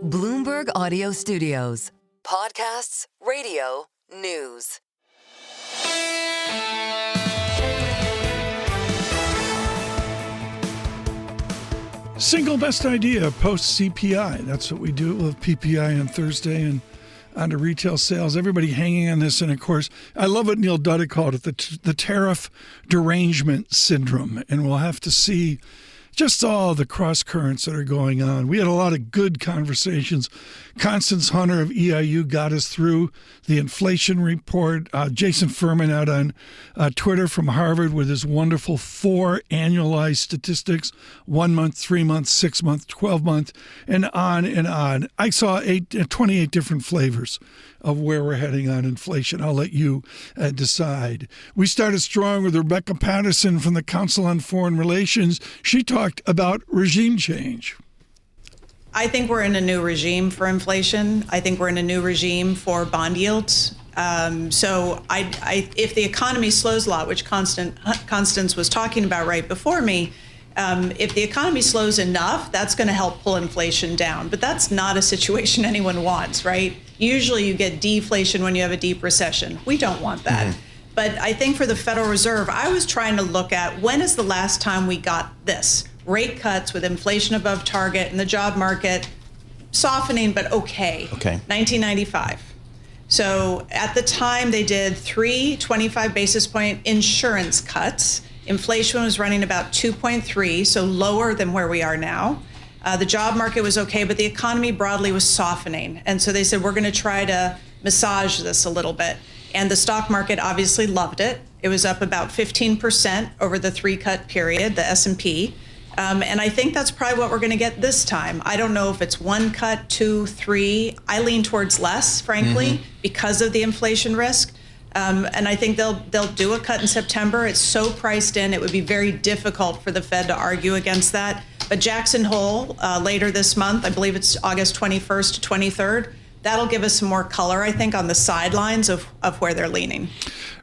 Bloomberg Audio Studios. Podcasts, radio, news. Single best idea post CPI. That's what we do. We'll have PPI on Thursday and on to retail sales. Everybody hanging on this. And of course, I love what Neil Duddick called it, the tariff derangement syndrome. And we'll have to see just all the cross currents that are going on. We had a lot of good conversations. Constance Hunter of EIU got us through the inflation report. Jason Furman out on Twitter from Harvard with his wonderful 4 annualized statistics, 1 month, 3 months, 6 month, 12 month, and on and on. I saw 28 different flavors of where we're heading on inflation. I'll let you decide. We started strong with Rebecca Patterson from the Council on Foreign Relations. She talked about regime change. I think we're in a new regime for inflation. I think we're in a new regime for bond yields. So if the economy slows a lot, which Constance was talking about right before me, if the economy slows enough, that's going to help pull inflation down. But that's not a situation anyone wants, right? Usually you get deflation when you have a deep recession. We don't want that. Mm-hmm. But I think for the Federal Reserve, I was trying to look at when is the last time we got this? Rate cuts with inflation above target and the job market softening, but okay. 1995. So at the time, they did 3 25 basis point insurance cuts. Inflation was running about 2.3, so lower than where we are now. The job market was okay, but the economy broadly was softening. And so they said, we're going to try to massage this a little bit. And the stock market obviously loved it. It was up about 15% over the 3-cut period, the S&P. And I think that's probably what we're going to get this time. I don't know if it's 1 cut, 2, 3. I lean towards less, frankly, because of the inflation risk. And I think they'll do a cut in September. It's so priced in, it would be very difficult for the Fed to argue against that. But Jackson Hole later this month, I believe it's August 21st to 23rd, that'll give us some more color, I think, on the sidelines of where they're leaning.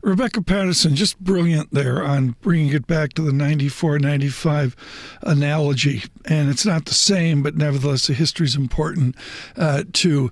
Rebecca Patterson, just brilliant there on bringing it back to the 94-95 analogy. And it's not the same, but nevertheless, the history is important to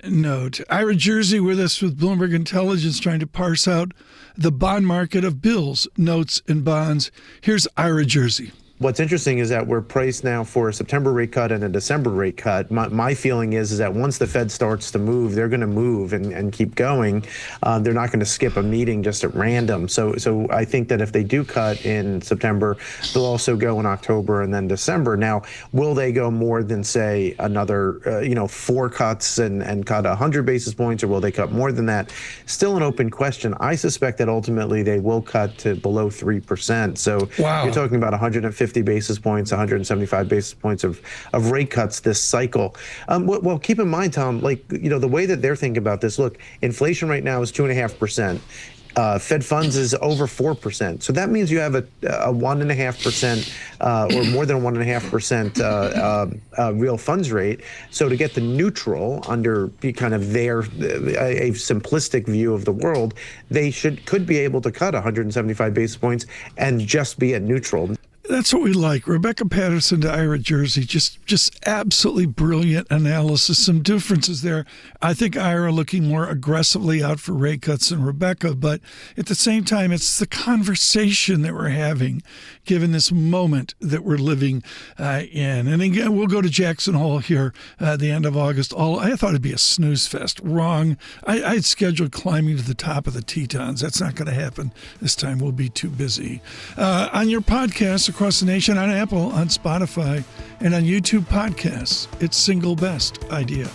note. Ira Jersey with us with Bloomberg Intelligence trying to parse out the bond market of bills, notes, and bonds. Here's Ira Jersey. What's interesting is that we're priced now for a September rate cut and a December rate cut. My feeling is that once the Fed starts to move, they're going to move and keep going. They're not going to skip a meeting just at random. So I think that if they do cut in September, they'll also go in October and then December. Now, will they go more than, say, another 4 cuts and cut 100 basis points, or will they cut more than that? Still an open question. I suspect that ultimately they will cut to below 3%. So You're talking about 150 basis points, 175 basis points of rate cuts this cycle. Well, keep in mind, Tom, the way that they're thinking about this, look, inflation right now is 2.5%. Fed funds is over 4%. So that means you have a 1.5% or more than 1.5% real funds rate. So to get the neutral under kind of a simplistic view of the world, they could be able to cut 175 basis points and just be at neutral. That's what we like. Rebecca Patterson to Ira Jersey, just absolutely brilliant analysis. Some differences there. I think Ira looking more aggressively out for rate cuts than Rebecca, but at the same time, it's the conversation that we're having, given this moment that we're living in. And again, we'll go to Jackson Hole here at the end of August. I thought it'd be a snooze fest. Wrong. I had scheduled climbing to the top of the Tetons. That's not going to happen this time. We'll be too busy. On your podcast across the nation, on Apple, on Spotify, and on YouTube podcasts, it's Single Best Idea.